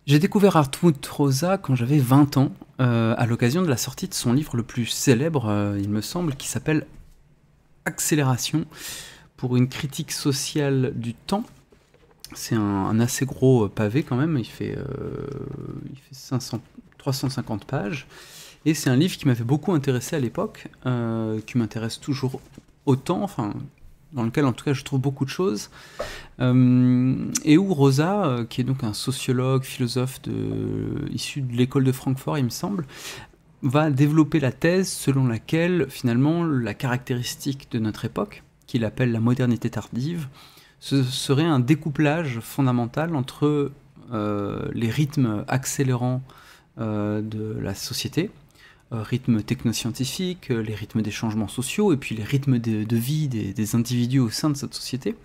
J'ai découvert Hartmut Rosa quand j'avais 20 ans, à l'occasion de la sortie de son livre le plus célèbre, il me semble, qui s'appelle Accélération, pour une critique sociale du temps. C'est un assez gros pavé quand même, il fait 350 pages, et c'est un livre qui m'avait beaucoup intéressé à l'époque, qui m'intéresse toujours autant, enfin, dans lequel en tout cas je trouve beaucoup de choses. Et où Rosa, qui est donc un sociologue, philosophe issu de l'école de Francfort, il me semble, va développer la thèse selon laquelle, finalement, la caractéristique de notre époque, qu'il appelle la modernité tardive, ce serait un découplage fondamental entre les rythmes accélérants de la société, rythmes technoscientifiques, les rythmes des changements sociaux, et puis les rythmes de vie des individus au sein de cette société,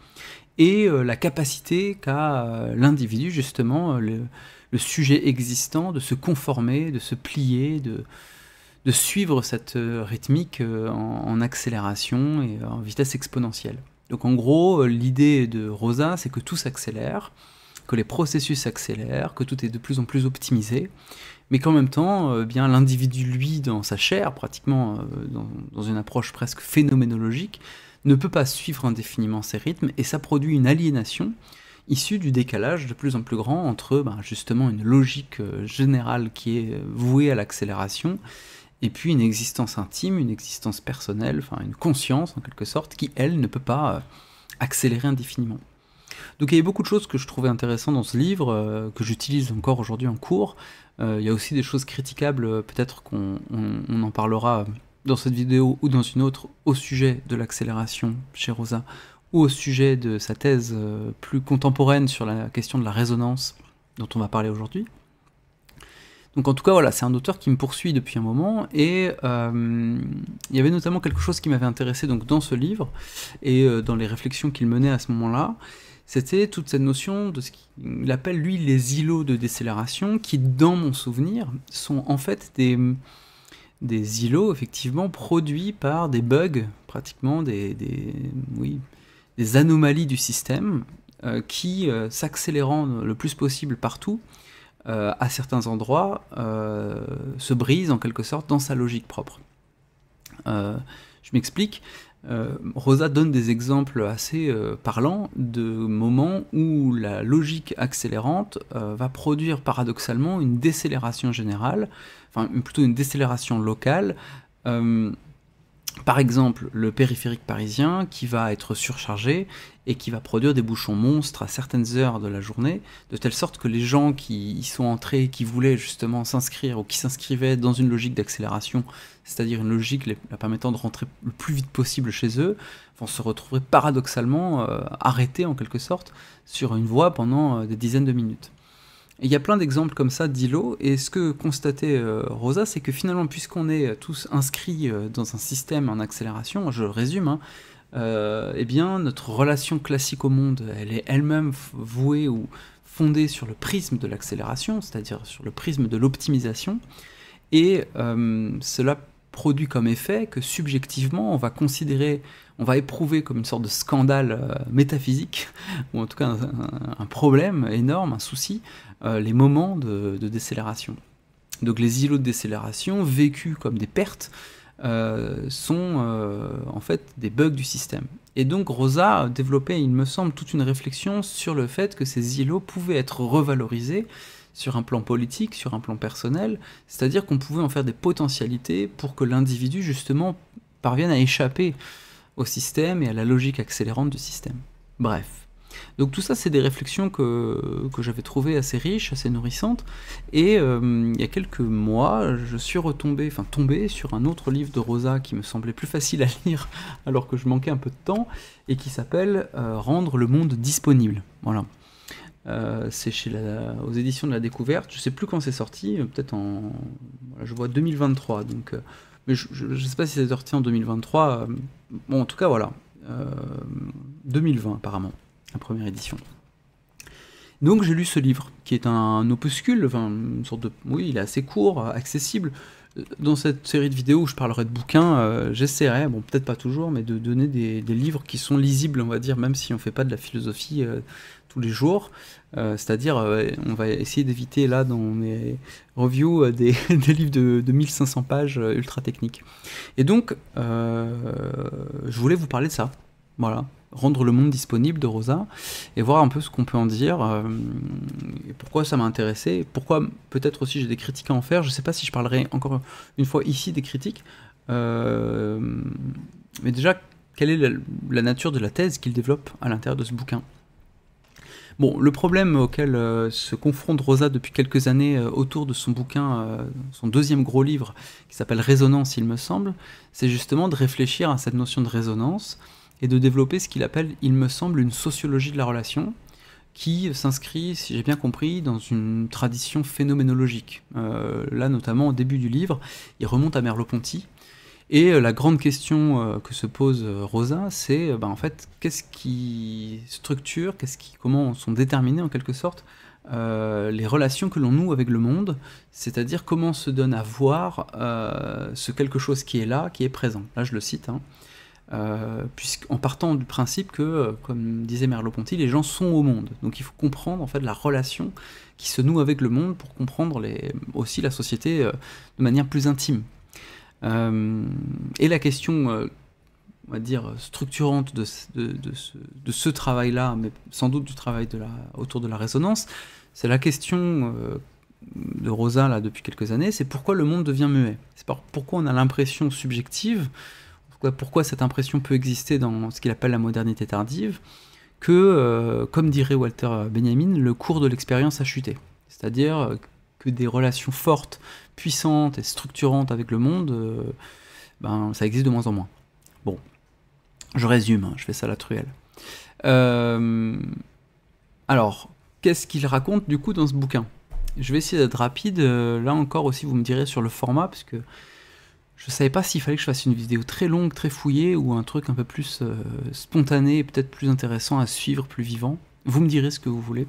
et la capacité qu'a l'individu, justement, le sujet existant, de se conformer, de se plier, de suivre cette rythmique en accélération et en vitesse exponentielle. Donc en gros, l'idée de Rosa, c'est que tout s'accélère, que les processus s'accélèrent, que tout est de plus en plus optimisé, mais qu'en même temps, bien l'individu, lui, dans sa chair, pratiquement dans une approche presque phénoménologique, ne peut pas suivre indéfiniment ces rythmes, et ça produit une aliénation issue du décalage de plus en plus grand entre justement une logique générale qui est vouée à l'accélération, et puis une existence intime, une existence personnelle, enfin une conscience en quelque sorte, qui elle ne peut pas accélérer indéfiniment. Donc il y a beaucoup de choses que je trouvais intéressantes dans ce livre, que j'utilise encore aujourd'hui en cours. Il y a aussi des choses critiquables, peut-être qu'on en parlera dans cette vidéo ou dans une autre, au sujet de l'accélération chez Rosa, ou au sujet de sa thèse plus contemporaine sur la question de la résonance, dont on va parler aujourd'hui. Donc en tout cas, voilà, c'est un auteur qui me poursuit depuis un moment, et il y avait notamment quelque chose qui m'avait intéressé donc, dans ce livre, et dans les réflexions qu'il menait à ce moment-là, c'était toute cette notion de ce qu'il appelle, lui, les îlots de décélération, qui, dans mon souvenir, sont en fait des îlots, effectivement, produits par des bugs, pratiquement des anomalies du système, qui, s'accélérant le plus possible partout, à certains endroits, se brisent en quelque sorte dans sa logique propre. Je m'explique. Rosa donne des exemples assez parlants de moments où la logique accélérante va produire paradoxalement une décélération générale, enfin plutôt une décélération locale. Par exemple, le périphérique parisien qui va être surchargé et qui va produire des bouchons monstres à certaines heures de la journée, de telle sorte que les gens qui y sont entrés, qui voulaient justement s'inscrire ou qui s'inscrivaient dans une logique d'accélération, c'est-à-dire une logique la permettant de rentrer le plus vite possible chez eux, vont se retrouver paradoxalement arrêtés en quelque sorte sur une voie pendant des dizaines de minutes. Il y a plein d'exemples comme ça d'îlots, et ce que constatait Rosa, c'est que finalement, puisqu'on est tous inscrits dans un système en accélération, je résume, hein, eh bien, notre relation classique au monde, elle est elle-même vouée ou fondée sur le prisme de l'accélération, c'est-à-dire sur le prisme de l'optimisation, et cela produit comme effet que subjectivement, on va éprouver comme une sorte de scandale métaphysique, ou en tout cas un problème énorme, un souci, les moments de décélération. Donc les îlots de décélération, vécus comme des pertes, sont en fait des bugs du système. Et donc Rosa a développé, il me semble, toute une réflexion sur le fait que ces îlots pouvaient être revalorisés sur un plan politique, sur un plan personnel, c'est-à-dire qu'on pouvait en faire des potentialités pour que l'individu, justement, parvienne à échapper au système et à la logique accélérante du système. Bref. Donc tout ça, c'est des réflexions que j'avais trouvées assez riches, assez nourrissantes, et il y a quelques mois, je suis tombé sur un autre livre de Rosa qui me semblait plus facile à lire, alors que je manquais un peu de temps, et qui s'appelle « Rendre le monde disponible ». Voilà. C'est aux éditions de la Découverte, je sais plus quand c'est sorti, peut-être je vois 2023, donc, mais je sais pas si c'est sorti en 2023, bon en tout cas voilà, 2020 apparemment, la première édition. Donc j'ai lu ce livre, qui est un opuscule, enfin une sorte de, oui il est assez court, accessible, Dans cette série de vidéos où je parlerai de bouquins, j'essaierai, bon peut-être pas toujours, mais de donner des livres qui sont lisibles, on va dire, même si on fait pas de la philosophie tous les jours. C'est-à-dire, on va essayer d'éviter là dans mes reviews des livres de 1500 pages ultra techniques. Et donc, je voulais vous parler de ça. Voilà. Rendre le monde disponible de Rosa et voir un peu ce qu'on peut en dire et pourquoi ça m'a intéressé, pourquoi peut-être aussi j'ai des critiques à en faire. Je sais pas si je parlerai encore une fois ici des critiques, mais déjà quelle est la nature de la thèse qu'il développe à l'intérieur de ce bouquin. Bon, le problème auquel se confronte Rosa depuis quelques années autour de son bouquin, son deuxième gros livre qui s'appelle Résonance il me semble, c'est justement de réfléchir à cette notion de résonance et de développer ce qu'il appelle, il me semble, une sociologie de la relation, qui s'inscrit, si j'ai bien compris, dans une tradition phénoménologique. Là, notamment, au début du livre, il remonte à Merleau-Ponty, et la grande question que se pose Rosa, c'est, en fait, qu'est-ce qui structure, comment sont déterminées, en quelque sorte, les relations que l'on noue avec le monde, c'est-à-dire comment se donne à voir ce quelque chose qui est là, qui est présent. Là, je le cite, en partant du principe que, comme disait Merleau-Ponty, les gens sont au monde. Donc il faut comprendre en fait la relation qui se noue avec le monde pour comprendre aussi la société de manière plus intime. Et la question, on va dire, structurante de ce travail-là, mais sans doute du travail autour de la résonance, c'est la question de Rosa là, depuis quelques années, c'est pourquoi le monde devient muet. C'est pourquoi on a l'impression subjective, pourquoi cette impression peut exister dans ce qu'il appelle la modernité tardive, que, comme dirait Walter Benjamin, le cours de l'expérience a chuté. C'est-à-dire que des relations fortes, puissantes et structurantes avec le monde, ça existe de moins en moins. Bon, je résume, je fais ça à la truelle. Alors, qu'est-ce qu'il raconte du coup dans ce bouquin? Je vais essayer d'être rapide, là encore aussi vous me direz sur le format, parce que je savais pas s'il fallait que je fasse une vidéo très longue, très fouillée, ou un truc un peu plus spontané, peut-être plus intéressant à suivre, plus vivant. Vous me direz ce que vous voulez.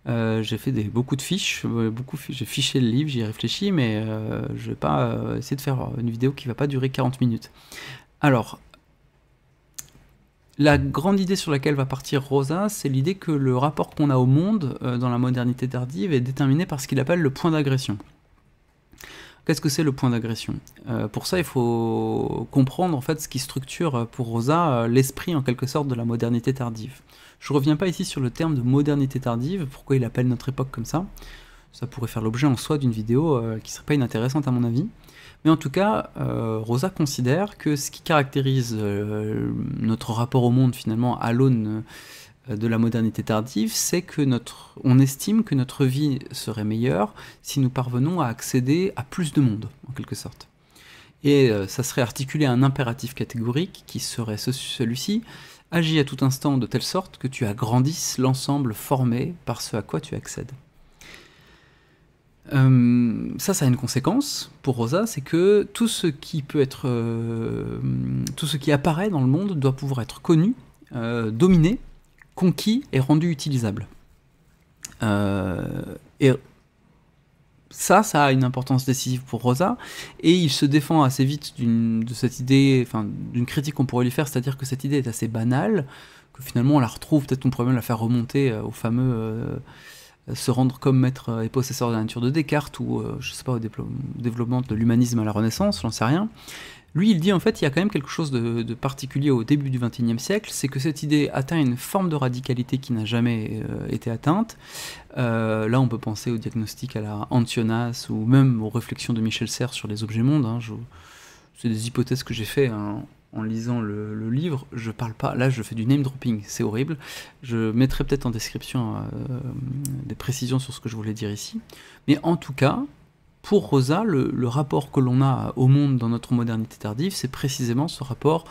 J'ai fait beaucoup de fiches, j'ai fiché le livre, j'y ai réfléchi, mais je vais pas essayer de faire une vidéo qui va pas durer 40 minutes. Alors, la grande idée sur laquelle va partir Rosa, c'est l'idée que le rapport qu'on a au monde dans la modernité tardive est déterminé par ce qu'il appelle le point d'agression. Qu'est-ce que c'est le point d'agression? Pour ça, il faut comprendre en fait ce qui structure pour Rosa l'esprit en quelque sorte de la modernité tardive. Je reviens pas ici sur le terme de modernité tardive, pourquoi il appelle notre époque comme ça. Ça pourrait faire l'objet en soi d'une vidéo qui serait pas inintéressante à mon avis. Mais en tout cas, Rosa considère que ce qui caractérise notre rapport au monde finalement à l'aune de la modernité tardive, c'est que on estime que notre vie serait meilleure si nous parvenons à accéder à plus de monde, en quelque sorte. Et ça serait articulé à un impératif catégorique qui serait celui-ci: agis à tout instant de telle sorte que tu agrandisses l'ensemble formé par ce à quoi tu accèdes. Ça a une conséquence pour Rosa, c'est que tout ce qui peut être, tout ce qui apparaît dans le monde doit pouvoir être connu, dominé, conquis et rendu utilisable. Et ça a une importance décisive pour Rosa, et il se défend assez vite de cette idée, enfin d'une critique qu'on pourrait lui faire, c'est-à-dire que cette idée est assez banale, que finalement on la retrouve, peut-être on pourrait même la faire remonter au fameux se rendre comme maître et possesseur de la nature de Descartes, ou je sais pas, au développement de l'humanisme à la Renaissance, j'en sais rien. Lui, il dit en fait il y a quand même quelque chose de particulier au début du XXIe siècle, c'est que cette idée atteint une forme de radicalité qui n'a jamais été atteinte. Là, on peut penser au diagnostic à la Antionas, ou même aux réflexions de Michel Serres sur les objets mondes. C'est des hypothèses que j'ai fait en lisant le livre. Je parle pas, là je fais du name dropping, c'est horrible. Je mettrai peut-être en description des précisions sur ce que je voulais dire ici. Mais en tout cas, pour Rosa, le rapport que l'on a au monde dans notre modernité tardive, c'est précisément ce rapport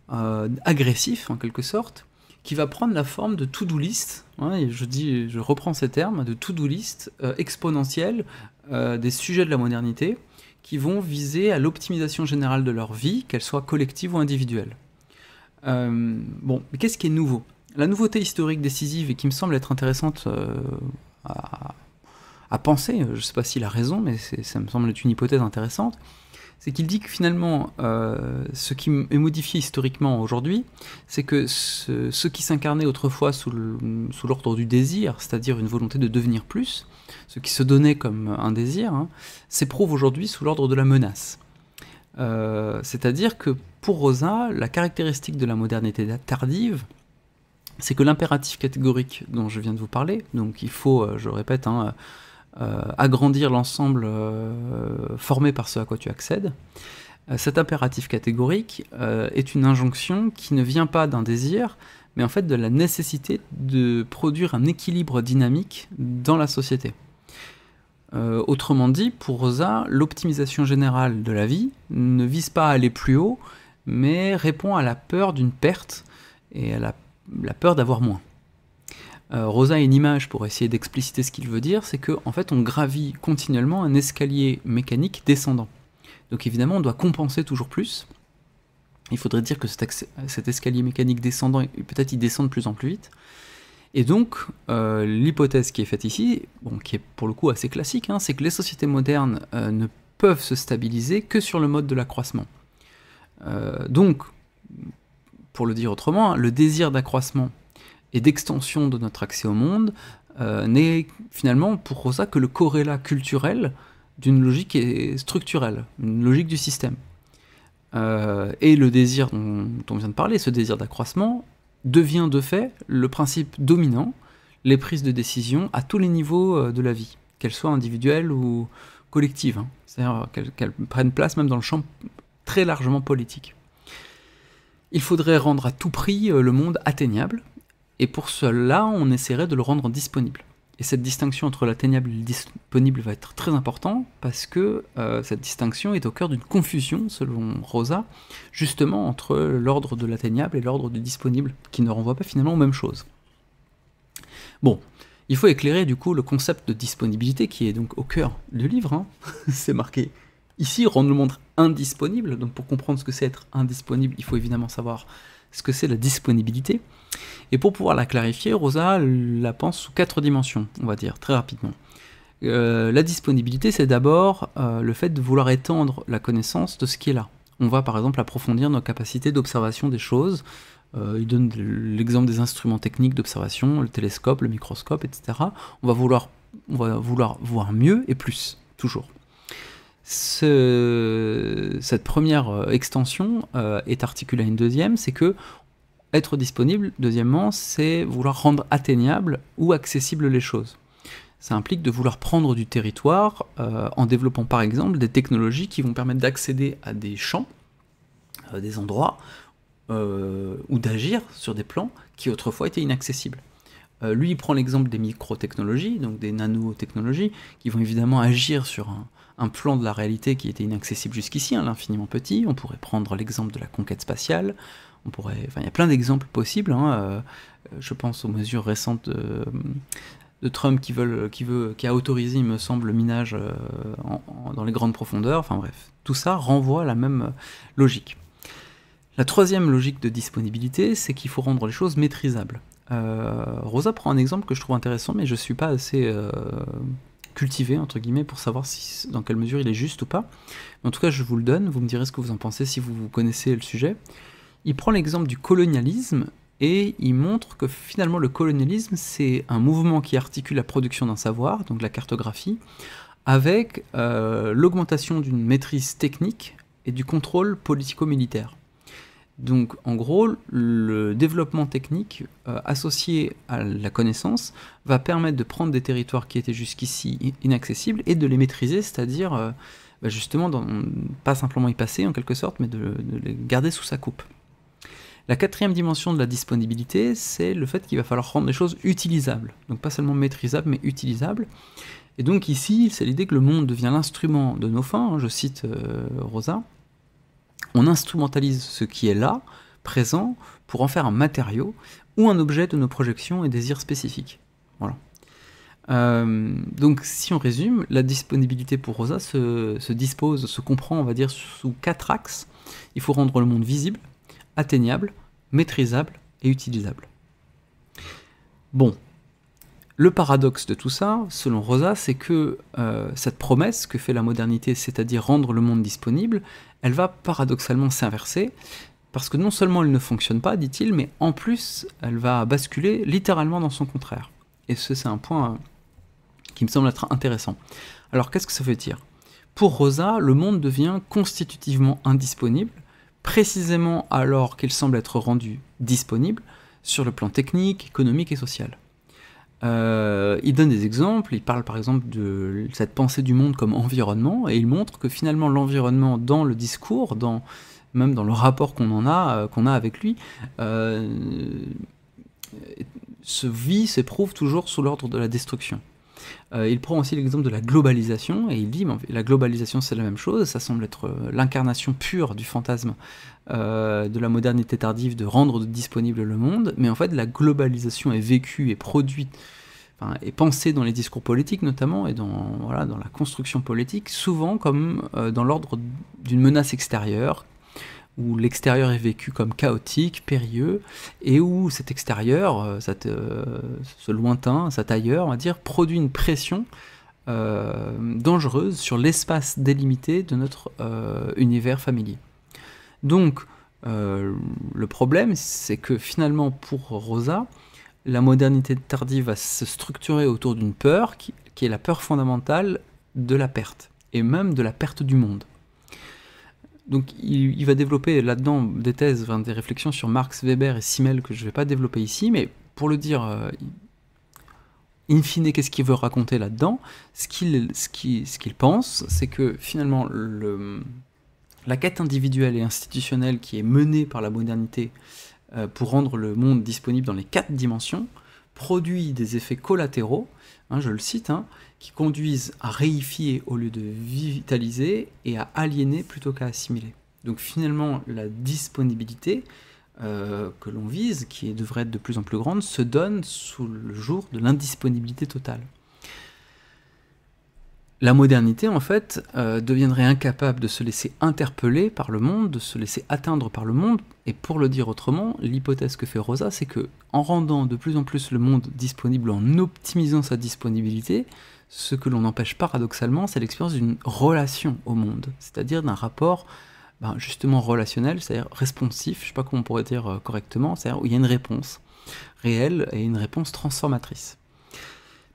agressif, en quelque sorte, qui va prendre la forme de to-do list, et je reprends ces termes, de to-do list exponentielle des sujets de la modernité, qui vont viser à l'optimisation générale de leur vie, qu'elle soit collective ou individuelle. Bon, mais qu'est-ce qui est nouveau? La nouveauté historique décisive, et qui me semble être intéressante à penser, je ne sais pas s'il a raison, mais ça me semble être une hypothèse intéressante, c'est qu'il dit que finalement, ce qui est modifié historiquement aujourd'hui, c'est que ce qui s'incarnait autrefois sous l'ordre du désir, c'est-à-dire une volonté de devenir plus, ce qui se donnait comme un désir, hein, s'éprouve aujourd'hui sous l'ordre de la menace. C'est-à-dire que pour Rosa, la caractéristique de la modernité tardive, c'est que l'impératif catégorique dont je viens de vous parler, donc il faut, je répète, hein, agrandir l'ensemble formé par ce à quoi tu accèdes, cet impératif catégorique est une injonction qui ne vient pas d'un désir, mais en fait de la nécessité de produire un équilibre dynamique dans la société. Autrement dit, pour Rosa, l'optimisation générale de la vie ne vise pas à aller plus haut, mais répond à la peur d'une perte et à la peur d'avoir moins. Rosa a une image pour essayer d'expliciter ce qu'il veut dire, c'est qu'en fait on gravit continuellement un escalier mécanique descendant. Donc évidemment on doit compenser toujours plus. Il faudrait dire que cet escalier mécanique descendant, peut-être il descend de plus en plus vite. Et donc l'hypothèse qui est faite ici, bon, qui est pour le coup assez classique, hein, c'est que les sociétés modernes ne peuvent se stabiliser que sur le mode de l'accroissement. Donc, pour le dire autrement, hein, le désir d'accroissement et d'extension de notre accès au monde n'est finalement pour Rosa que le corrélat culturel d'une logique structurelle, une logique du système. Et le désir dont on vient de parler, ce désir d'accroissement, devient de fait le principe dominant, les prises de décision à tous les niveaux de la vie, qu'elles soient individuelles ou collectives, hein. C'est-à-dire qu'elles prennent place même dans le champ très largement politique. Il faudrait rendre à tout prix le monde atteignable, et pour cela, on essaierait de le rendre disponible. Et cette distinction entre l'atteignable et le disponible va être très importante, parce que cette distinction est au cœur d'une confusion, selon Rosa, justement entre l'ordre de l'atteignable et l'ordre du disponible, qui ne renvoient pas finalement aux mêmes choses. Bon, il faut éclairer du coup le concept de disponibilité, qui est donc au cœur du livre, hein. C'est marqué ici, rendre le monde indisponible. Donc pour comprendre ce que c'est être indisponible, il faut évidemment savoir ce que c'est la disponibilité. Et pour pouvoir la clarifier, Rosa la pense sous 4 dimensions, on va dire, très rapidement. La disponibilité, c'est d'abord le fait de vouloir étendre la connaissance de ce qui est là. On va par exemple approfondir nos capacités d'observation des choses. Il donne l'exemple des instruments techniques d'observation, le télescope, le microscope, etc. On va vouloir voir mieux et plus, toujours. Cette première extension est articulée à une deuxième, c'est que être disponible, deuxièmement, c'est vouloir rendre atteignable ou accessible les choses. Ça implique de vouloir prendre du territoire en développant par exemple des technologies qui vont permettre d'accéder à des champs, des endroits, ou d'agir sur des plans qui autrefois étaient inaccessibles. Lui, il prend l'exemple des microtechnologies, donc des nanotechnologies, qui vont évidemment agir sur un plan de la réalité qui était inaccessible jusqu'ici, hein, l'infiniment petit. On pourrait prendre l'exemple de la conquête spatiale. Il y a plein d'exemples possibles, hein, je pense aux mesures récentes de Trump qui a autorisé, il me semble, le minage dans les grandes profondeurs. Enfin bref, tout ça renvoie à la même logique. La troisième logique de disponibilité, c'est qu'il faut rendre les choses maîtrisables. Rosa prend un exemple que je trouve intéressant, mais je ne suis pas assez cultivé, entre guillemets, pour savoir dans quelle mesure il est juste ou pas. Mais en tout cas, je vous le donne, vous me direz ce que vous en pensez si vous connaissez le sujet. Il prend l'exemple du colonialisme et il montre que finalement le colonialisme, c'est un mouvement qui articule la production d'un savoir, donc la cartographie, avec l'augmentation d'une maîtrise technique et du contrôle politico-militaire. Donc en gros, le développement technique associé à la connaissance va permettre de prendre des territoires qui étaient jusqu'ici inaccessibles et de les maîtriser, c'est-à-dire justement, pas simplement y passer en quelque sorte, mais de les garder sous sa coupe. La quatrième dimension de la disponibilité, c'est le fait qu'il va falloir rendre les choses utilisables. Donc pas seulement maîtrisables, mais utilisables. Et donc ici, c'est l'idée que le monde devient l'instrument de nos fins, hein, je cite Rosa. On instrumentalise ce qui est là, présent, pour en faire un matériau ou un objet de nos projections et désirs spécifiques. Voilà. Donc si on résume, la disponibilité pour Rosa se comprend, on va dire, sous 4 axes. Il faut rendre le monde visible, atteignable, maîtrisable et utilisable. Bon, Le paradoxe de tout ça, selon Rosa, c'est que cette promesse que fait la modernité, c'est-à-dire rendre le monde disponible, elle va paradoxalement s'inverser, parce que non seulement elle ne fonctionne pas, dit-il, mais en plus, elle va basculer littéralement dans son contraire. Et c'est un point qui me semble être intéressant. Alors, qu'est-ce que ça veut dire? Pour Rosa, le monde devient constitutivement indisponible, précisément alors qu'il semble être rendu disponible sur le plan technique, économique et social. Il donne des exemples, il parle par exemple de cette pensée du monde comme environnement, et il montre que finalement l'environnement dans le discours, même dans le rapport qu'on a avec lui, s'éprouve toujours sous l'ordre de la destruction. Il prend aussi l'exemple de la globalisation, et il dit la globalisation c'est la même chose, ça semble être l'incarnation pure du fantasme de la modernité tardive de rendre disponible le monde, mais en fait la globalisation est vécue et produite, et pensée dans les discours politiques notamment, et dans la construction politique, souvent comme dans l'ordre d'une menace extérieure, où l'extérieur est vécu comme chaotique, périlleux, et où cet extérieur, ce lointain, cet ailleurs, on va dire, produit une pression dangereuse sur l'espace délimité de notre univers familier. Donc, le problème, c'est que finalement, pour Rosa, la modernité tardive va se structurer autour d'une peur qui est la peur fondamentale de la perte, et même de la perte du monde. Donc il va développer là-dedans des thèses, des réflexions sur Marx, Weber et Simmel que je ne vais pas développer ici, mais pour le dire, in fine, qu'est-ce qu'il veut raconter là-dedans? Ce qu'il pense, c'est que finalement la quête individuelle et institutionnelle qui est menée par la modernité pour rendre le monde disponible dans les 4 dimensions produit des effets collatéraux, je le cite, qui conduisent à réifier au lieu de vitaliser et à aliéner plutôt qu'à assimiler. Donc finalement, la disponibilité que l'on vise, qui devrait être de plus en plus grande, se donne sous le jour de l'indisponibilité totale. La modernité, en fait, deviendrait incapable de se laisser interpeller par le monde, de se laisser atteindre par le monde, et pour le dire autrement, l'hypothèse que fait Rosa, c'est que en rendant de plus en plus le monde disponible, en optimisant sa disponibilité, ce que l'on empêche paradoxalement, c'est l'expérience d'une relation au monde, c'est-à-dire d'un rapport justement relationnel, c'est-à-dire responsif, je ne sais pas comment on pourrait dire correctement, c'est-à-dire où il y a une réponse réelle et une réponse transformatrice.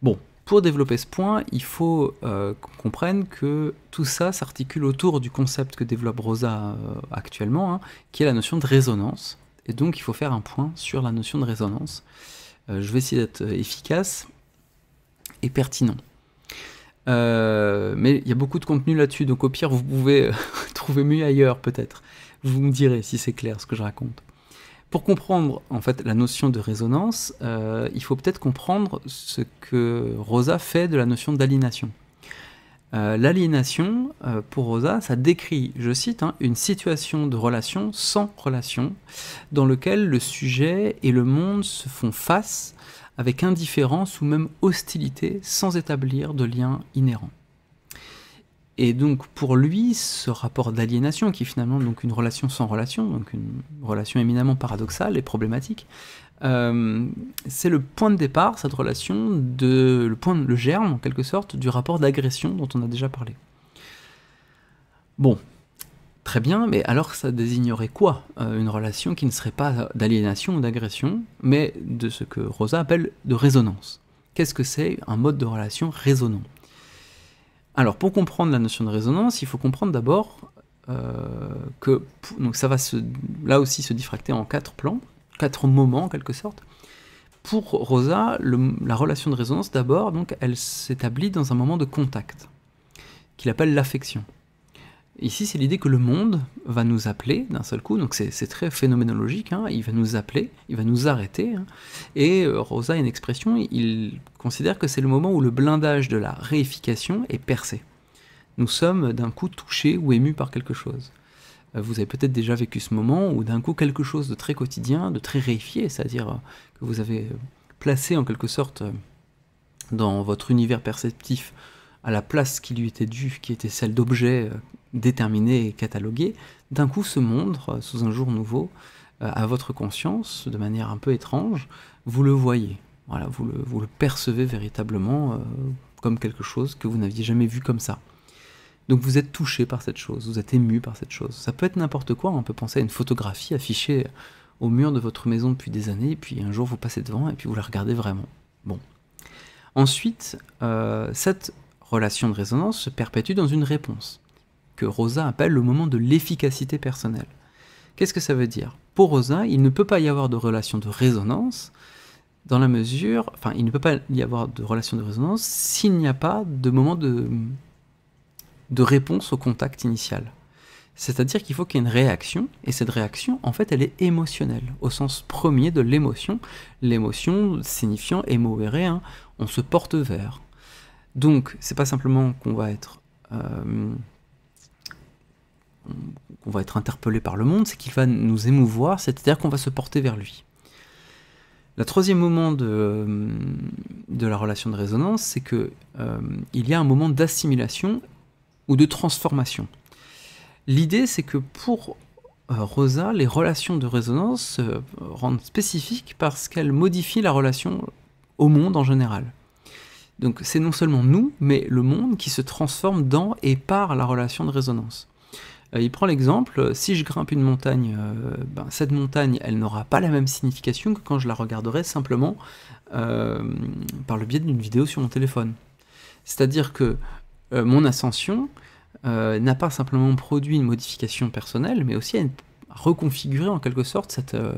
Bon. Pour développer ce point, il faut qu'on comprenne que tout ça s'articule autour du concept que développe Rosa actuellement, qui est la notion de résonance. Et donc il faut faire un point sur la notion de résonance. Je vais essayer d'être efficace et pertinent. Mais il y a beaucoup de contenu là-dessus, donc au pire vous pouvez trouver mieux ailleurs peut-être. Vous me direz si c'est clair ce que je raconte. Pour comprendre en fait la notion de résonance, il faut peut-être comprendre ce que Rosa fait de la notion d'aliénation. L'aliénation, pour Rosa, ça décrit, je cite, une situation de relation sans relation, dans lequel le sujet et le monde se font face avec indifférence ou même hostilité, sans établir de lien inhérent. Et donc pour lui, ce rapport d'aliénation, qui est finalement donc une relation sans relation, donc une relation éminemment paradoxale et problématique, c'est le point de départ, cette relation, le germe en quelque sorte, du rapport d'agression dont on a déjà parlé. Bon, très bien, mais alors ça désignerait quoi? Une relation qui ne serait pas d'aliénation ou d'agression, mais de ce que Rosa appelle de résonance. Qu'est-ce que c'est un mode de relation résonant? Alors, pour comprendre la notion de résonance, il faut comprendre d'abord que donc ça va là aussi se diffracter en 4 plans, 4 moments en quelque sorte. Pour Rosa, la relation de résonance, d'abord, donc, elle s'établit dans un moment de contact, qu'il appelle l'affection. Ici, c'est l'idée que le monde va nous appeler d'un seul coup, donc c'est très phénoménologique, il va nous appeler, il va nous arrêter, et Rosa a une expression, il considère que c'est le moment où le blindage de la réification est percé. Nous sommes d'un coup touchés ou émus par quelque chose. Vous avez peut-être déjà vécu ce moment où d'un coup quelque chose de très quotidien, de très réifié, c'est-à-dire que vous avez placé en quelque sorte dans votre univers perceptif à la place qui lui était due, qui était celle d'objets déterminés et catalogués, d'un coup se montre sous un jour nouveau à votre conscience, de manière un peu étrange, vous le voyez. Voilà, vous le percevez véritablement comme quelque chose que vous n'aviez jamais vu comme ça. Donc vous êtes touché par cette chose, vous êtes ému par cette chose. Ça peut être n'importe quoi, on peut penser à une photographie affichée au mur de votre maison depuis des années, et puis un jour vous passez devant et puis vous la regardez vraiment. Bon. Ensuite, cette relation de résonance se perpétue dans une réponse, que Rosa appelle le moment de l'efficacité personnelle. Qu'est-ce que ça veut dire? Pour Rosa, il ne peut pas y avoir de relation de résonance dans la mesure... Enfin, il ne peut pas y avoir de relation de résonance s'il n'y a pas de moment de réponse au contact initial. C'est-à-dire qu'il faut qu'il y ait une réaction, et cette réaction, en fait, elle est émotionnelle, au sens premier de l'émotion, l'émotion signifiant émovere, hein, on se porte vers. Donc, c'est pas simplement qu'on va être interpellé par le monde, c'est qu'il va nous émouvoir, c'est-à-dire qu'on va se porter vers lui. Le troisième moment de la relation de résonance, c'est que il y a un moment d'assimilation ou de transformation. L'idée, c'est que pour Rosa, les relations de résonance se rendent spécifiques parce qu'elles modifient la relation au monde en général. Donc c'est non seulement nous, mais le monde qui se transforme dans et par la relation de résonance. Il prend l'exemple, si je grimpe une montagne, cette montagne, elle n'aura pas la même signification que quand je la regarderai simplement par le biais d'une vidéo sur mon téléphone. C'est-à-dire que mon ascension n'a pas simplement produit une modification personnelle, mais aussi a reconfiguré en quelque sorte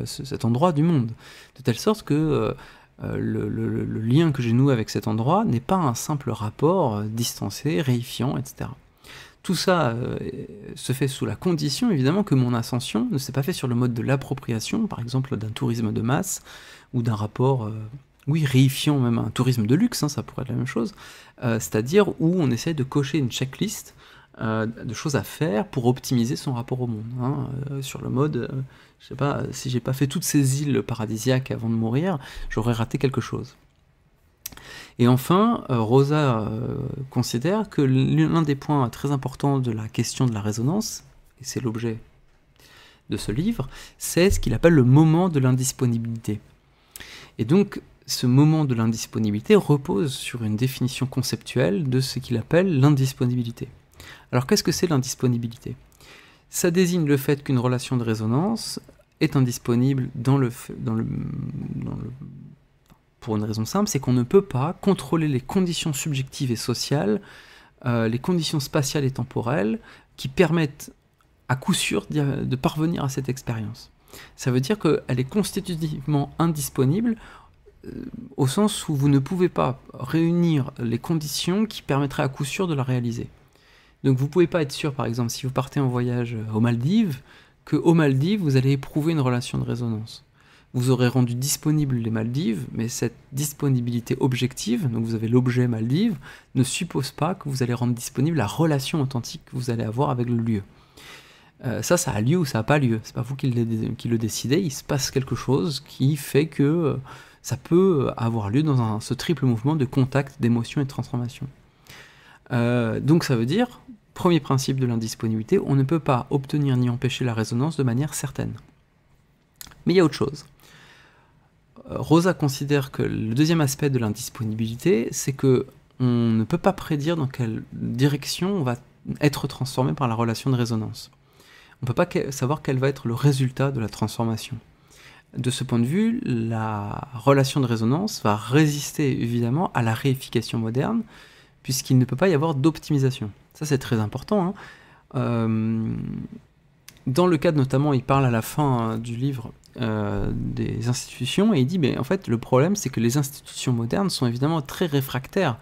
cet endroit du monde, de telle sorte que le lien que j'ai noué avec cet endroit n'est pas un simple rapport distancé, réifiant, etc. Tout ça se fait sous la condition, évidemment, que mon ascension ne s'est pas fait sur le mode de l'appropriation, par exemple d'un tourisme de masse, ou d'un rapport, oui, réifiant, même un tourisme de luxe, hein, ça pourrait être la même chose, c'est-à-dire où on essaie de cocher une checklist de choses à faire pour optimiser son rapport au monde, hein, sur le mode, je sais pas, si j'ai pas fait toutes ces îles paradisiaques avant de mourir, j'aurais raté quelque chose. Et enfin, Rosa considère que l'un des points très importants de la question de la résonance, et c'est l'objet de ce livre, c'est ce qu'il appelle le moment de l'indisponibilité. Et donc, ce moment de l'indisponibilité repose sur une définition conceptuelle de ce qu'il appelle l'indisponibilité. Alors qu'est-ce que c'est l'indisponibilité? Ça désigne le fait qu'une relation de résonance est indisponible pour une raison simple, c'est qu'on ne peut pas contrôler les conditions subjectives et sociales, les conditions spatiales et temporelles qui permettent à coup sûr de parvenir à cette expérience. Ça veut dire qu'elle est constitutivement indisponible au sens où vous ne pouvez pas réunir les conditions qui permettraient à coup sûr de la réaliser. Donc vous ne pouvez pas être sûr, par exemple, si vous partez en voyage aux Maldives, qu'aux Maldives, vous allez éprouver une relation de résonance. Vous aurez rendu disponibles les Maldives, mais cette disponibilité objective, donc vous avez l'objet Maldives, ne suppose pas que vous allez rendre disponible la relation authentique que vous allez avoir avec le lieu. Ça a lieu ou ça n'a pas lieu. C'est pas vous qui le décidez, il se passe quelque chose qui fait que ça peut avoir lieu dans ce triple mouvement de contact, d'émotion et de transformation. Donc ça veut dire, premier principe de l'indisponibilité, on ne peut pas obtenir ni empêcher la résonance de manière certaine. Mais il y a autre chose. Rosa considère que le deuxième aspect de l'indisponibilité, c'est que on ne peut pas prédire dans quelle direction on va être transformé par la relation de résonance. On ne peut pas savoir quel va être le résultat de la transformation. De ce point de vue, la relation de résonance va résister évidemment à la réification moderne, puisqu'il ne peut pas y avoir d'optimisation. Ça, c'est très important, hein. Dans le cadre notamment, il parle à la fin du livre des institutions, et il dit, mais en fait, le problème, c'est que les institutions modernes sont évidemment très réfractaires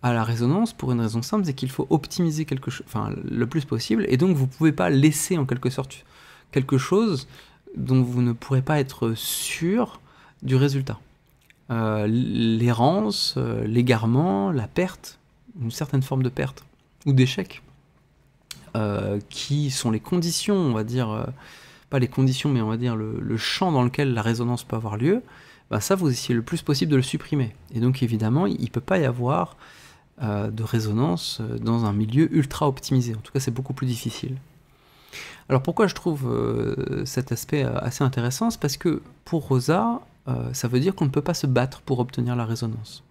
à la résonance pour une raison simple, c'est qu'il faut optimiser quelque chose, enfin, le plus possible, et donc vous ne pouvez pas laisser en quelque sorte quelque chose dont vous ne pourrez pas être sûr du résultat. L'errance, l'égarement, la perte, une certaine forme de perte, ou d'échec, qui sont les conditions, on va dire, pas les conditions, mais on va dire le champ dans lequel la résonance peut avoir lieu, ben ça, vous essayez le plus possible de le supprimer. Et donc, évidemment, il ne peut pas y avoir de résonance dans un milieu ultra optimisé. En tout cas, c'est beaucoup plus difficile. Alors, pourquoi je trouve cet aspect assez intéressant? C'est parce que, pour Rosa, ça veut dire qu'on ne peut pas se battre pour obtenir la résonance.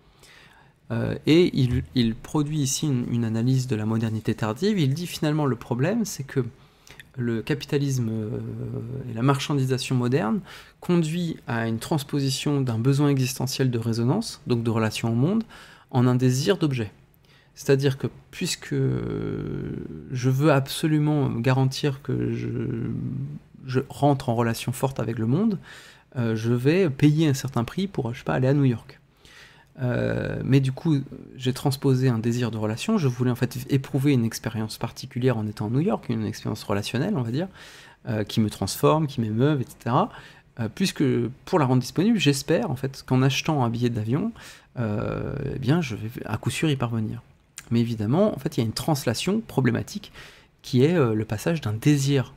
Et il produit ici une analyse de la modernité tardive. Il dit finalement le problème, c'est que le capitalisme et la marchandisation moderne conduit à une transposition d'un besoin existentiel de résonance, donc de relation au monde, en un désir d'objet. C'est-à-dire que puisque je veux absolument garantir que je rentre en relation forte avec le monde, je vais payer un certain prix pour, je sais pas, aller à New York. Mais du coup, j'ai transposé un désir de relation. Je voulais en fait éprouver une expérience particulière en étant à New York, une expérience relationnelle, on va dire, qui me transforme, qui m'émeuve, etc. Puisque pour la rendre disponible, j'espère en fait qu'en achetant un billet d'avion, eh bien, je vais à coup sûr y parvenir. Mais évidemment, en fait, il y a une translation problématique qui est le passage d'un désir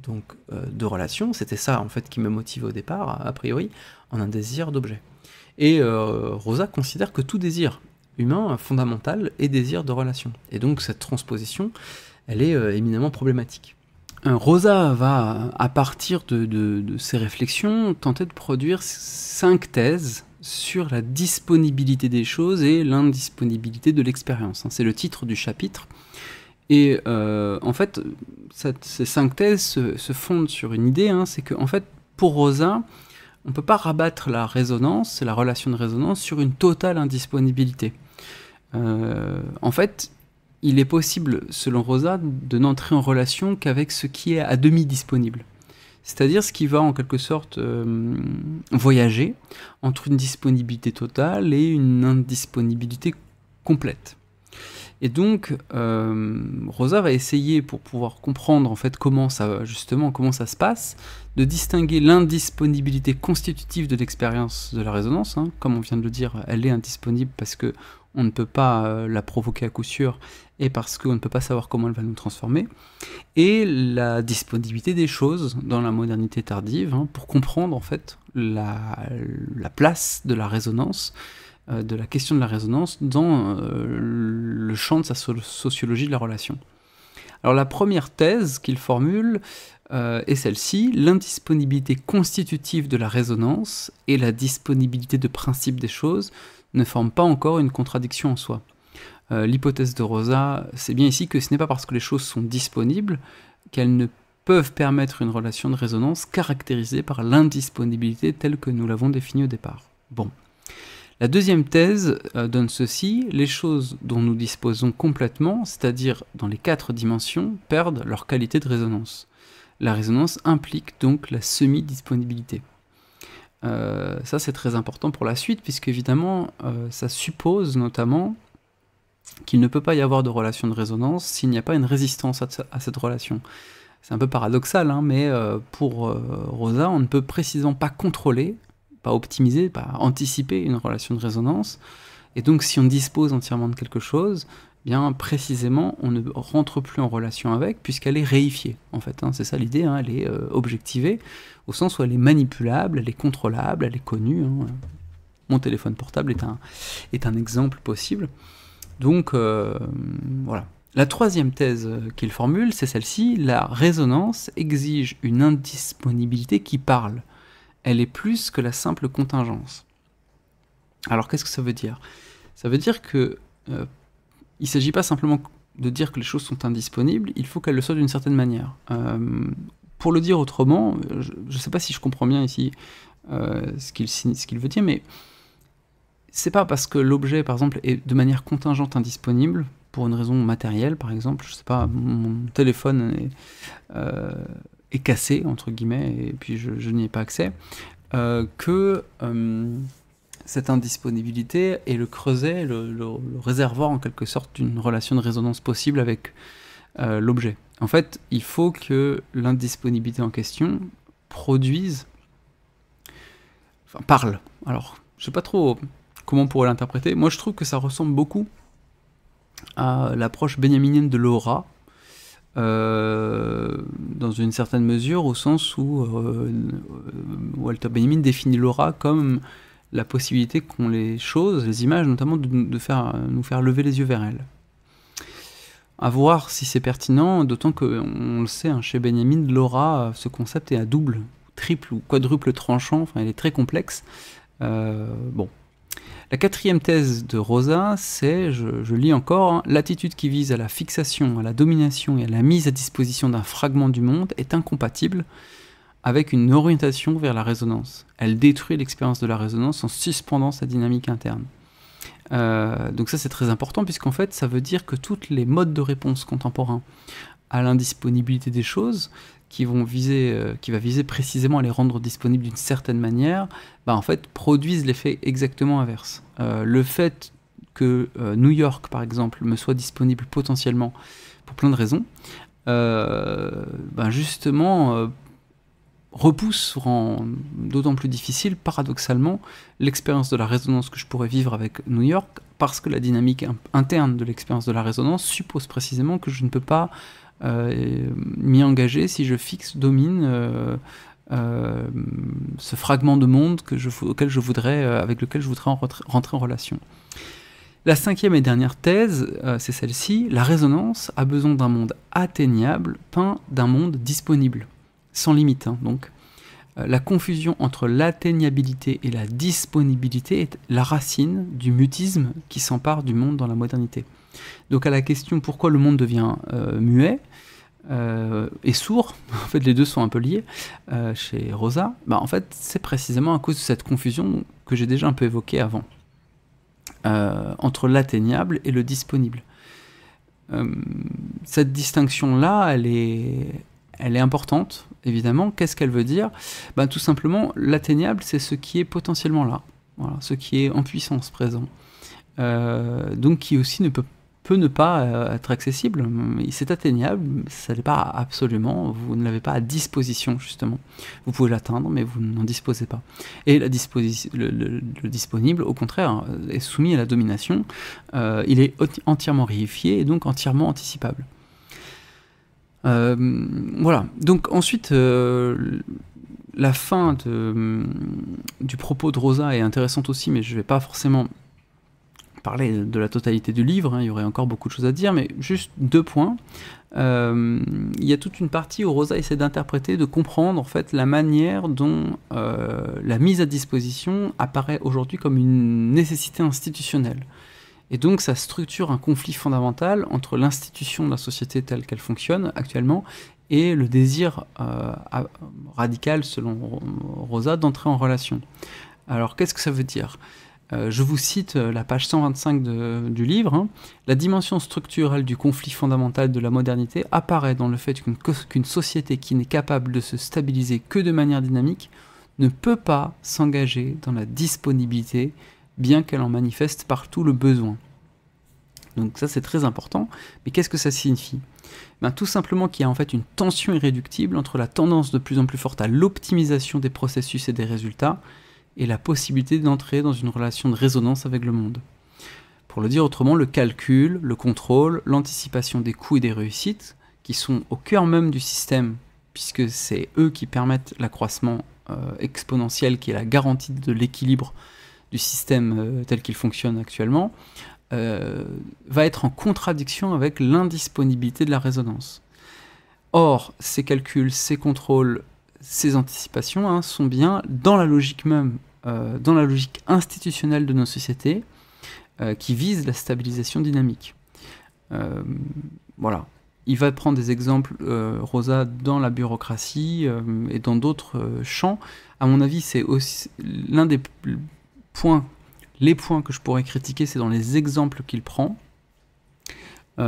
donc de relation. C'était ça en fait qui me motivait au départ, a priori, en un désir d'objet. Et Rosa considère que tout désir humain fondamental est désir de relation. Et donc cette transposition, elle est éminemment problématique. Rosa va, à partir de ces réflexions, tenter de produire 5 thèses sur la disponibilité des choses et l'indisponibilité de l'expérience. C'est le titre du chapitre. Et en fait, ces 5 thèses se fondent sur une idée, c'est que en fait, pour Rosa, on ne peut pas rabattre la résonance, la relation de résonance, sur une totale indisponibilité. En fait, il est possible, selon Rosa, de n'entrer en relation qu'avec ce qui est à demi disponible. C'est-à-dire ce qui va en quelque sorte voyager entre une disponibilité totale et une indisponibilité complète. Et donc, Rosa va essayer, pour pouvoir comprendre en fait comment ça se passe, de distinguer l'indisponibilité constitutive de l'expérience de la résonance. Comme on vient de le dire, elle est indisponible parce que on ne peut pas la provoquer à coup sûr et parce qu'on ne peut pas savoir comment elle va nous transformer. Et la disponibilité des choses dans la modernité tardive, pour comprendre en fait la place de la résonance, de la question de la résonance dans le champ de sa sociologie de la relation. Alors la première thèse qu'il formule est celle-ci: l'indisponibilité constitutive de la résonance et la disponibilité de principe des choses ne forment pas encore une contradiction en soi. L'hypothèse de Rosa, c'est bien ici que ce n'est pas parce que les choses sont disponibles qu'elles ne peuvent permettre une relation de résonance caractérisée par l'indisponibilité telle que nous l'avons définie au départ. Bon. La deuxième thèse donne ceci: les choses dont nous disposons complètement, c'est-à-dire dans les 4 dimensions, perdent leur qualité de résonance. La résonance implique donc la semi-disponibilité. Ça c'est très important pour la suite, puisque évidemment ça suppose notamment qu'il ne peut pas y avoir de relation de résonance s'il n'y a pas une résistance à cette relation. C'est un peu paradoxal, mais pour Rosa, on ne peut précisément pas contrôler, pas optimiser, pas anticiper une relation de résonance. Et donc si on dispose entièrement de quelque chose, bien précisément on ne rentre plus en relation avec puisqu'elle est réifiée. En fait, c'est ça l'idée, elle est objectivée, au sens où elle est manipulable, elle est contrôlable, elle est connue. Mon téléphone portable est un exemple possible. Donc voilà. La troisième thèse qu'il formule, c'est celle-ci: la résonance exige une indisponibilité qui parle. Elle est plus que la simple contingence. Alors qu'est-ce que ça veut dire? Ça veut dire que il ne s'agit pas simplement de dire que les choses sont indisponibles, il faut qu'elles le soient d'une certaine manière. Pour le dire autrement, je ne sais pas si je comprends bien ici ce qu'il veut dire, mais c'est pas parce que l'objet, par exemple, est de manière contingente indisponible, pour une raison matérielle, par exemple, je sais pas, mon téléphone est cassé, entre guillemets, et puis je n'y ai pas accès, que cette indisponibilité est le creuset, le réservoir en quelque sorte d'une relation de résonance possible avec l'objet. En fait, il faut que l'indisponibilité en question parle. Alors, je sais pas trop comment on pourrait l'interpréter. Moi, je trouve que ça ressemble beaucoup à l'approche bényaminienne de l'aura, dans une certaine mesure, au sens où Walter Benjamin définit l'aura comme la possibilité qu'ont les choses, les images notamment, de nous faire lever les yeux vers elles. À voir si c'est pertinent, d'autant qu'on le sait, chez Benjamin, l'aura, ce concept est à double triple ou quadruple tranchant, enfin elle est très complexe. Bon. La quatrième thèse de Rosa, c'est, je lis encore, hein, l'attitude qui vise à la fixation, à la domination et à la mise à disposition d'un fragment du monde est incompatible avec une orientation vers la résonance. Elle détruit l'expérience de la résonance en suspendant sa dynamique interne. Donc ça c'est très important, puisqu'en fait ça veut dire que tous les modes de réponse contemporains à l'indisponibilité des choses, qui va viser précisément à les rendre disponibles d'une certaine manière, en fait produisent l'effet exactement inverse. Le fait que New York par exemple me soit disponible potentiellement pour plein de raisons, justement repousse, rend d'autant plus difficile, paradoxalement, l'expérience de la résonance que je pourrais vivre avec New York, parce que la dynamique interne de l'expérience de la résonance suppose précisément que je ne peux pas m'y engager si je fixe, domine ce fragment de monde avec lequel je voudrais rentrer en relation. La cinquième et dernière thèse, c'est celle-ci: la résonance a besoin d'un monde atteignable, pas d'un monde disponible, sans limite. Hein, donc, la confusion entre l'atteignabilité et la disponibilité est la racine du mutisme qui s'empare du monde dans la modernité. Donc à la question pourquoi le monde devient muet et sourd, en fait les deux sont un peu liés chez Rosa, en fait c'est précisément à cause de cette confusion que j'ai déjà un peu évoquée avant, entre l'atteignable et le disponible. Cette distinction-là, elle est importante, évidemment. Qu'est-ce qu'elle veut dire? Tout simplement, l'atteignable, c'est ce qui est potentiellement là, voilà, ce qui est en puissance présent. Donc qui aussi peut ne pas être accessible. C'est atteignable, ça n'est pas absolument, vous ne l'avez pas à disposition justement. Vous pouvez l'atteindre, mais vous n'en disposez pas. Et le disponible, au contraire, est soumis à la domination. Il est entièrement réifié et donc entièrement anticipable. Voilà. Donc ensuite, la fin du propos de Rosa est intéressante aussi, mais je ne vais pas forcément parler de la totalité du livre, hein, il y aurait encore beaucoup de choses à dire, mais juste 2 points. Il y a toute une partie où Rosa essaie d'interpréter, de comprendre en fait la manière dont la mise à disposition apparaît aujourd'hui comme une nécessité institutionnelle. Et donc ça structure un conflit fondamental entre l'institution de la société telle qu'elle fonctionne actuellement et le désir radical, selon Rosa, d'entrer en relation. Alors qu'est-ce que ça veut dire ? Je vous cite la page 125 du livre. Hein. La dimension structurelle du conflit fondamental de la modernité apparaît dans le fait qu'une société qui n'est capable de se stabiliser que de manière dynamique ne peut pas s'engager dans la disponibilité, bien qu'elle en manifeste partout le besoin. Donc ça c'est très important, mais qu'est-ce que ça signifie ? Tout simplement qu'il y a en fait une tension irréductible entre la tendance de plus en plus forte à l'optimisation des processus et des résultats, et la possibilité d'entrer dans une relation de résonance avec le monde. Pour le dire autrement, le calcul, le contrôle, l'anticipation des coûts et des réussites, qui sont au cœur même du système, puisque c'est eux qui permettent l'accroissement exponentiel, qui est la garantie de l'équilibre du système tel qu'il fonctionne actuellement, va être en contradiction avec l'indisponibilité de la résonance. Or, ces calculs, ces contrôles, ces anticipations sont bien dans la logique même, dans la logique institutionnelle de nos sociétés, qui vise la stabilisation dynamique. Voilà. Il va prendre des exemples, Rosa, dans la bureaucratie et dans d'autres champs. À mon avis, c'est aussi l'un des points, les points que je pourrais critiquer, c'est dans les exemples qu'il prend, où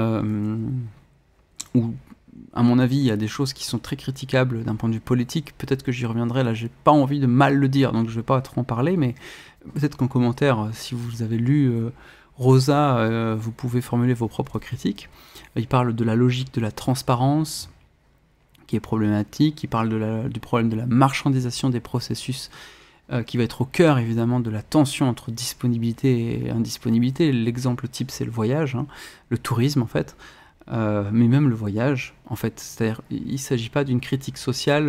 à mon avis, il y a des choses qui sont très critiquables d'un point de vue politique. Peut-être que j'y reviendrai, là, j'ai pas envie de mal le dire, donc je vais pas trop en parler, mais peut-être qu'en commentaire, si vous avez lu Rosa, vous pouvez formuler vos propres critiques. Il parle de la logique de la transparence, qui est problématique. Il parle du problème de la marchandisation des processus, qui va être au cœur, évidemment, de la tension entre disponibilité et indisponibilité. L'exemple type, c'est le voyage, hein, le tourisme, en fait. Mais même le voyage, en fait, c'est-à-dire, il ne s'agit pas d'une critique sociale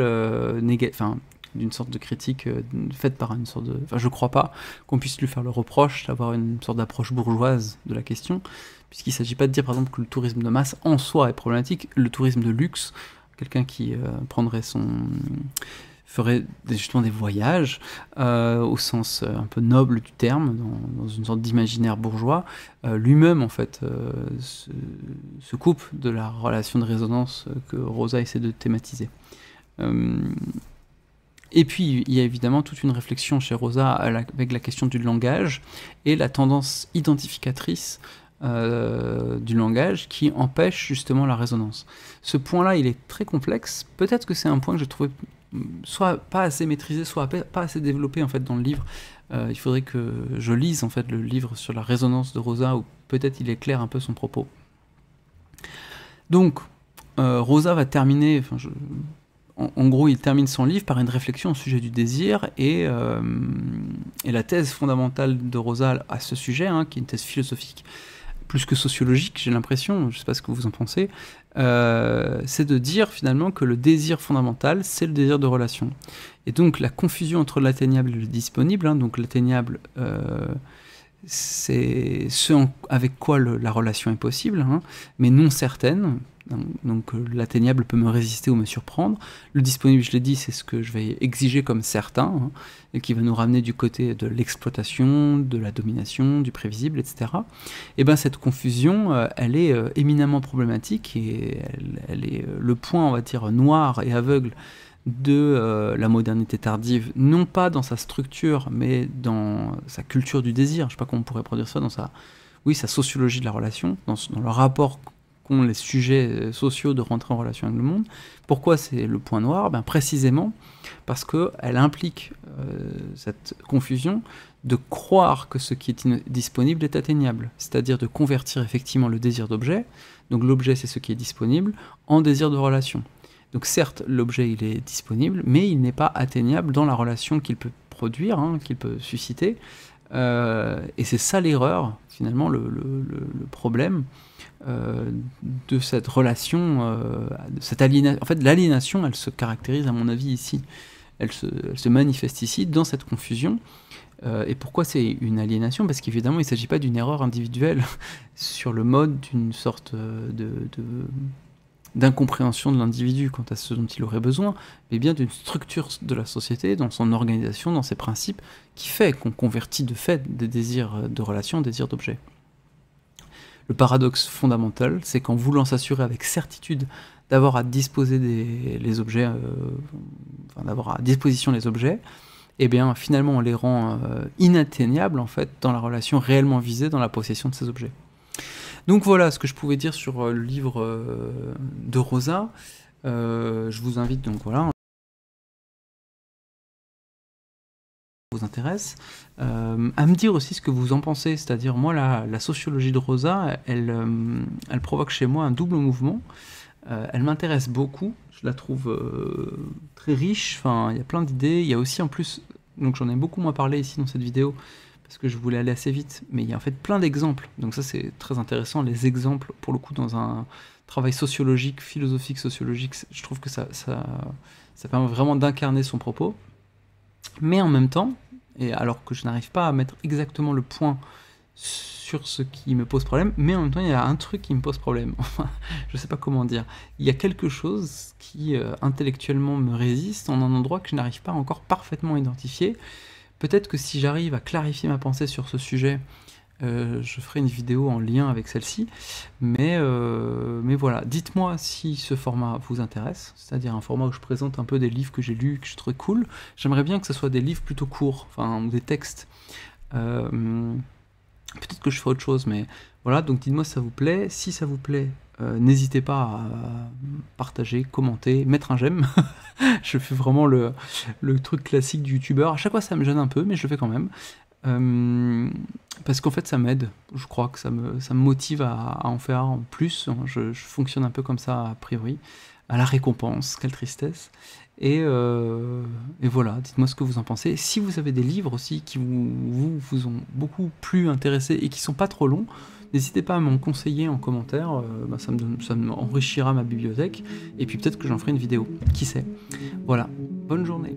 d'une sorte de critique faite par une sorte de... Enfin, je ne crois pas qu'on puisse lui faire le reproche d'avoir une sorte d'approche bourgeoise de la question, puisqu'il ne s'agit pas de dire, par exemple, que le tourisme de masse en soi est problématique. Le tourisme de luxe, quelqu'un qui prendrait ferait justement des voyages, au sens un peu noble du terme, dans une sorte d'imaginaire bourgeois. Lui-même, en fait, se coupe de la relation de résonance que Rosa essaie de thématiser. Et puis, il y a évidemment toute une réflexion chez Rosa avec la question du langage et la tendance identificatrice du langage qui empêche justement la résonance. Ce point-là, il est très complexe. Peut-être que c'est un point que j'ai trouvé soit pas assez maîtrisé, soit pas assez développé en fait dans le livre. Il faudrait que je lise en fait le livre sur la résonance de Rosa, où peut-être il éclaire un peu son propos. Donc, Rosa va terminer, en gros, il termine son livre par une réflexion au sujet du désir, et la thèse fondamentale de Rosa à ce sujet, hein, qui est une thèse philosophique, plus que sociologique, j'ai l'impression, je ne sais pas ce que vous en pensez, c'est de dire finalement que le désir fondamental, c'est le désir de relation. Et donc la confusion entre l'atteignable et le disponible, hein, donc l'atteignable, c'est ce avec quoi la relation est possible, hein, mais non certaine. Donc l'atteignable peut me résister ou me surprendre. Le disponible, je l'ai dit, c'est ce que je vais exiger comme certain, hein, et qui va nous ramener du côté de l'exploitation, de la domination, du prévisible, etc. Et bien cette confusion, elle est éminemment problématique, et elle est le point, on va dire, noir et aveugle de la modernité tardive, non pas dans sa structure, mais dans sa culture du désir. Je ne sais pas comment on pourrait produire ça, dans sa sociologie de la relation, dans le rapport qu'ont les sujets sociaux de rentrer en relation avec le monde. Pourquoi c'est le point noir? Ben précisément parce qu'elle implique cette confusion de croire que ce qui est disponible est atteignable, c'est-à-dire de convertir effectivement le désir d'objet, donc l'objet c'est ce qui est disponible, en désir de relation. Donc certes, l'objet il est disponible, mais il n'est pas atteignable dans la relation qu'il peut produire, hein, qu'il peut susciter, et c'est ça l'erreur, finalement, le problème de cette relation, de cette aliénation. En fait, l'aliénation, elle se caractérise, à mon avis, ici. Elle se manifeste ici, dans cette confusion. Et pourquoi c'est une aliénation? Parce qu'évidemment, il ne s'agit pas d'une erreur individuelle sur le mode d'une sorte d'incompréhension de l'individu quant à ce dont il aurait besoin, mais bien d'une structure de la société, dans son organisation, dans ses principes, qui fait qu'on convertit de fait des désirs de relation en désirs d'objet. Le paradoxe fondamental, c'est qu'en voulant s'assurer avec certitude d'avoir à disposer les objets, d'avoir à disposition les objets, et bien finalement on les rend inatteignables en fait dans la relation réellement visée dans la possession de ces objets. Donc voilà ce que je pouvais dire sur le livre de Rosa. Je vous invite donc voilà, vous intéresse, à me dire aussi ce que vous en pensez, c'est-à-dire moi la sociologie de Rosa, elle provoque chez moi un double mouvement. Elle m'intéresse beaucoup, je la trouve très riche, enfin il y a plein d'idées, il y a aussi en plus, donc j'en ai beaucoup moins parlé ici dans cette vidéo, parce que je voulais aller assez vite, mais il y a en fait plein d'exemples, donc ça c'est très intéressant, les exemples, pour le coup dans un travail sociologique, philosophique, sociologique, je trouve que ça permet vraiment d'incarner son propos, mais en même temps, et alors que je n'arrive pas à mettre exactement le point sur ce qui me pose problème, mais en même temps il y a un truc qui me pose problème, enfin je sais pas comment dire, il y a quelque chose qui intellectuellement me résiste en un endroit que je n'arrive pas encore parfaitement à identifier. Peut-être que si j'arrive à clarifier ma pensée sur ce sujet, je ferai une vidéo en lien avec celle-ci, mais voilà, dites-moi si ce format vous intéresse, c'est-à-dire un format où je présente un peu des livres que j'ai lus, que je trouve cool. J'aimerais bien que ce soit des livres plutôt courts, enfin, ou des textes. Peut-être que je ferai autre chose, mais voilà, donc dites-moi si ça vous plaît. Si ça vous plaît, n'hésitez pas à partager, commenter, mettre un j'aime. Je fais vraiment le truc classique du youtubeur. À chaque fois, ça me gêne un peu, mais je le fais quand même. Parce qu'en fait, ça m'aide. Je crois que ça me motive à en faire en plus. Je fonctionne un peu comme ça, a priori. À la récompense, quelle tristesse. Et voilà, dites-moi ce que vous en pensez. Si vous avez des livres aussi qui vous ont beaucoup plus intéressé et qui sont pas trop longs, n'hésitez pas à m'en conseiller en commentaire, ça m'enrichira ma bibliothèque, et puis peut-être que j'en ferai une vidéo, qui sait. Voilà, bonne journée.